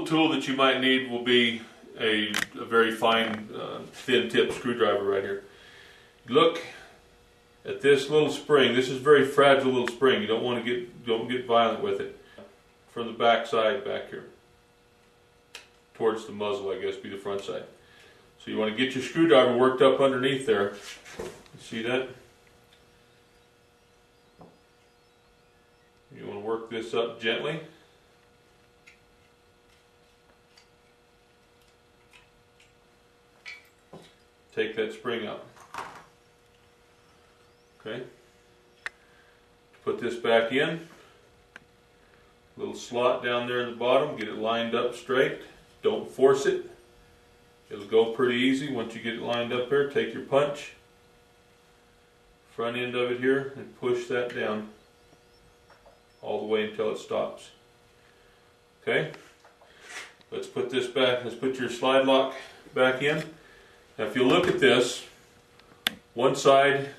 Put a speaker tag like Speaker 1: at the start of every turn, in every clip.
Speaker 1: tool that you might need will be a very fine, thin tip screwdriver right here. Look at this little spring. This is a very fragile little spring. You don't want to get violent with it. From the back side back here, towards the muzzle, I guess, be the front side. So you want to get your screwdriver worked up underneath there. You see that? You want to work this up gently. Take that spring out. Okay. Put this back in. Little slot down there in the bottom. Get it lined up straight. Don't force it. It'll go pretty easy once you get it lined up there. Take your punch, front end of it here, and push that down all the way until it stops. Okay. Let's put this back. Let's put your slide lock back in. Now if you look at this, one side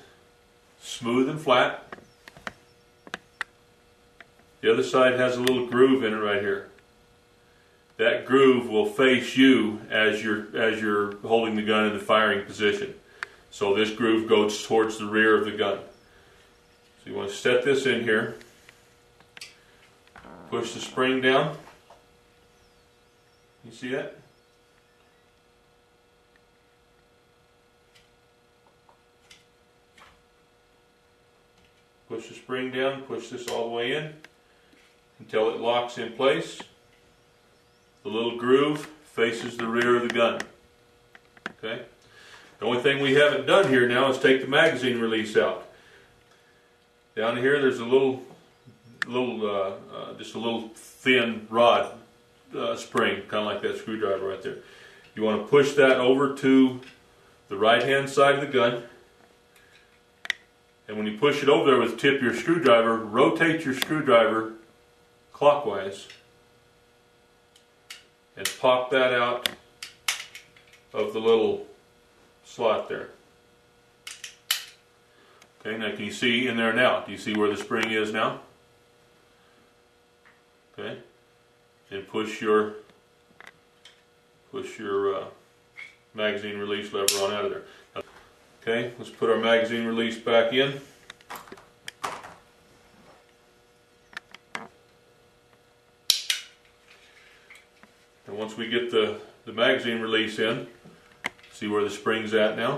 Speaker 1: smooth and flat. The other side has a little groove in it right here. That groove will face you as you're holding the gun in the firing position. So this groove goes towards the rear of the gun. So you want to set this in here. Push the spring down. You see that? Push the spring down, push this all the way in until it locks in place. The little groove faces the rear of the gun. Okay. The only thing we haven't done here now is take the magazine release out. Down here there's a just a little thin rod spring, kind of like that screwdriver right there. You want to push that over to the right hand side of the gun. And when you push it over there with the tip of your screwdriver, rotate your screwdriver clockwise and pop that out of the little slot there. Okay, now can you see in there now? Do you see where the spring is now? Okay, and push your magazine release lever on out of there. Okay, let's put our magazine release back in. And once we get the magazine release in, see where the spring's at now.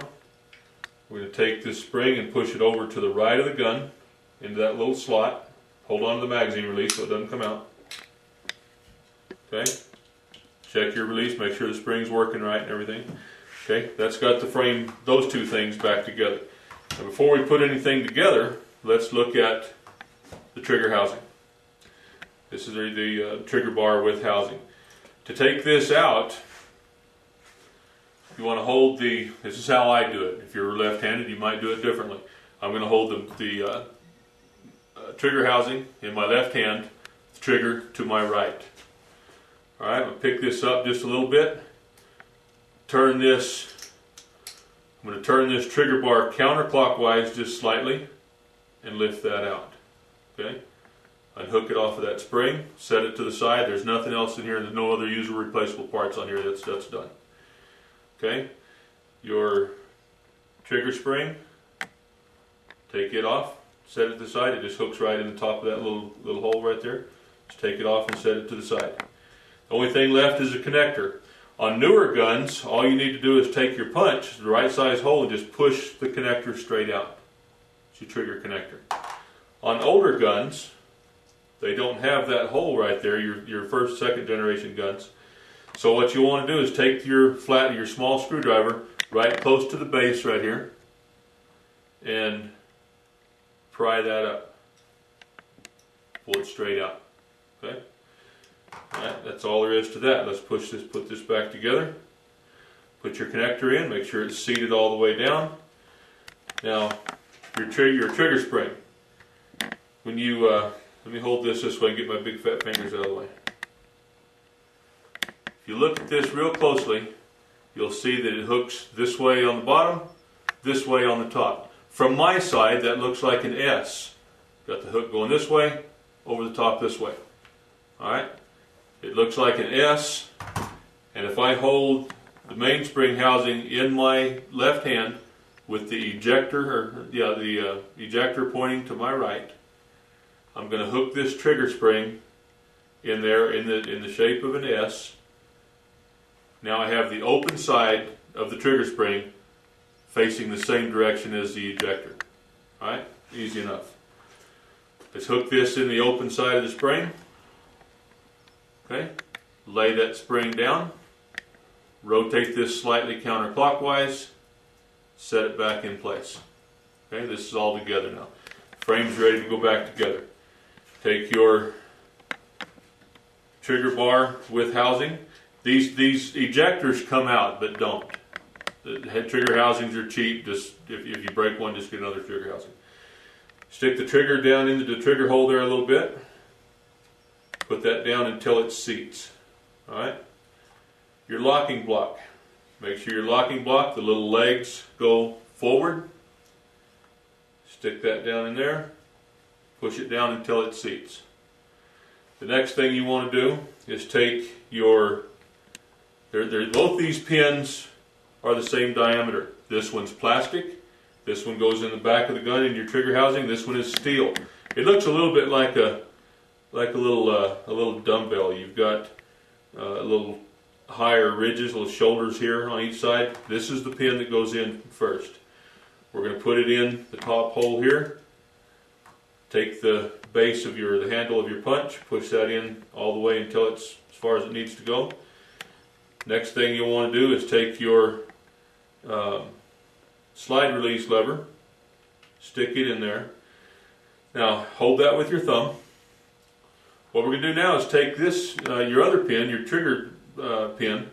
Speaker 1: We're going to take this spring and push it over to the right of the gun into that little slot. Hold on to the magazine release so it doesn't come out. Okay, check your release, make sure the spring's working right and everything. Okay, that's got to frame those two things back together. Now before we put anything together, let's look at the trigger housing. This is the trigger bar with housing. To take this out, you want to hold this is how I do it. If you're left-handed, you might do it differently. I'm going to hold the trigger housing in my left hand, the trigger to my right. Alright, I'm going to pick this up just a little bit. I'm going to turn this trigger bar counterclockwise just slightly and lift that out. Okay? Unhook it off of that spring, set it to the side. There's nothing else in here. There's no other user replaceable parts on here. That's done. Okay? Your trigger spring, take it off, set it to the side. It just hooks right in the top of that little hole right there. Just take it off and set it to the side. The only thing left is a connector. On newer guns, all you need to do is take your punch, the right size hole, and just push the connector straight out. It's your trigger connector. On older guns, they don't have that hole right there, your first, second generation guns. So what you want to do is take your small screwdriver right close to the base right here and pry that up. Pull it straight out. Okay? Alright, that's all there is to that. Let's put this back together. Put your connector in, make sure it's seated all the way down. Now, your trigger spring. When you, let me hold this way and get my big fat fingers out of the way. If you look at this real closely, you'll see that it hooks this way on the bottom, this way on the top. From my side, that looks like an S. Got the hook going this way, over the top this way. Alright? It looks like an S, and if I hold the mainspring housing in my left hand with the ejector, ejector pointing to my right, I'm going to hook this trigger spring in there in the shape of an S. Now I have the open side of the trigger spring facing the same direction as the ejector. Alright, easy enough. Let's hook this in the open side of the spring. Okay, lay that spring down, rotate this slightly counterclockwise, set it back in place. Okay, this is all together now. Frame's ready to go back together. Take your trigger bar with housing. These ejectors come out, but don't. The head trigger housings are cheap. Just if you break one, just get another trigger housing. Stick the trigger down into the trigger hole there a little bit. Put that down until it seats. Alright? Your locking block. Make sure your locking block, the little legs go forward. Stick that down in there. Push it down until it seats. The next thing you want to do is take your... both these pins are the same diameter. This one's plastic. This one goes in the back of the gun in your trigger housing. This one is steel. It looks a little bit like a little dumbbell. You've got a little higher ridges, little shoulders here on each side. This is the pin that goes in first. We're going to put it in the top hole here. Take the base of the handle of your punch, push that in all the way until it's as far as it needs to go. Next thing you'll want to do is take your slide release lever, stick it in there. Now hold that with your thumb. What we're going to do now is take this, your other pin, your trigger pin,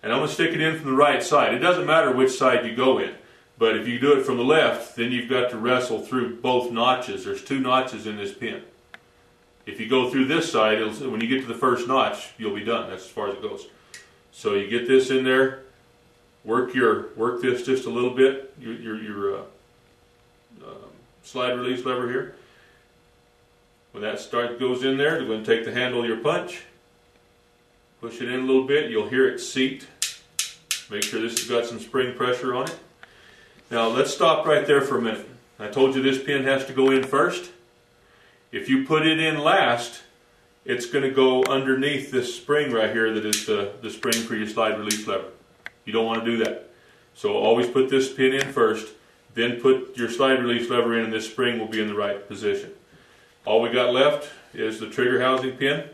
Speaker 1: and I'm going to stick it in from the right side. It doesn't matter which side you go in, but if you do it from the left, then you've got to wrestle through both notches. There's 2 notches in this pin. If you go through this side, when you get to the first notch, you'll be done. That's as far as it goes. So you get this in there, work this just a little bit, your slide release lever here. When that goes in there, you're going to take the handle of your punch, push it in a little bit, you'll hear it seat. Make sure this has got some spring pressure on it. Now let's stop right there for a minute. I told you this pin has to go in first. If you put it in last, it's going to go underneath this spring right here that is the spring for your slide release lever. You don't want to do that. So always put this pin in first, then put your slide release lever in, and this spring will be in the right position. All we got left is the trigger housing pin.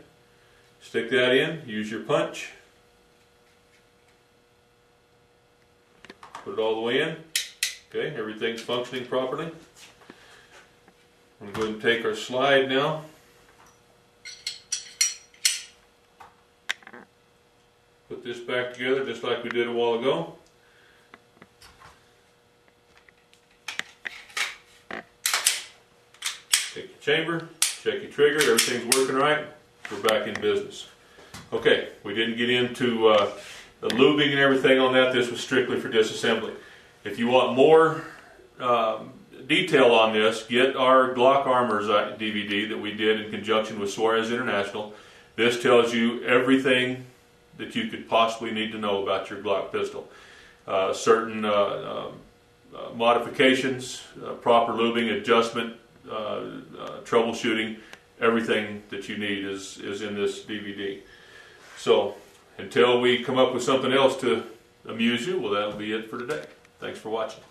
Speaker 1: Stick that in, use your punch. Put it all the way in. Okay, everything's functioning properly. I'm going to go ahead and take our slide now. Put this back together just like we did a while ago. Take your chamber, check your trigger, everything's working right. We're back in business. Okay, we didn't get into the lubing and everything on that. This was strictly for disassembly. If you want more detail on this, get our Glock Armors DVD that we did in conjunction with Suarez International. This tells you everything that you could possibly need to know about your Glock pistol. Certain modifications, proper lubing, adjustment, troubleshooting, everything that you need is in this DVD. So until we come up with something else to amuse you, well, that'll be it for today. Thanks for watching.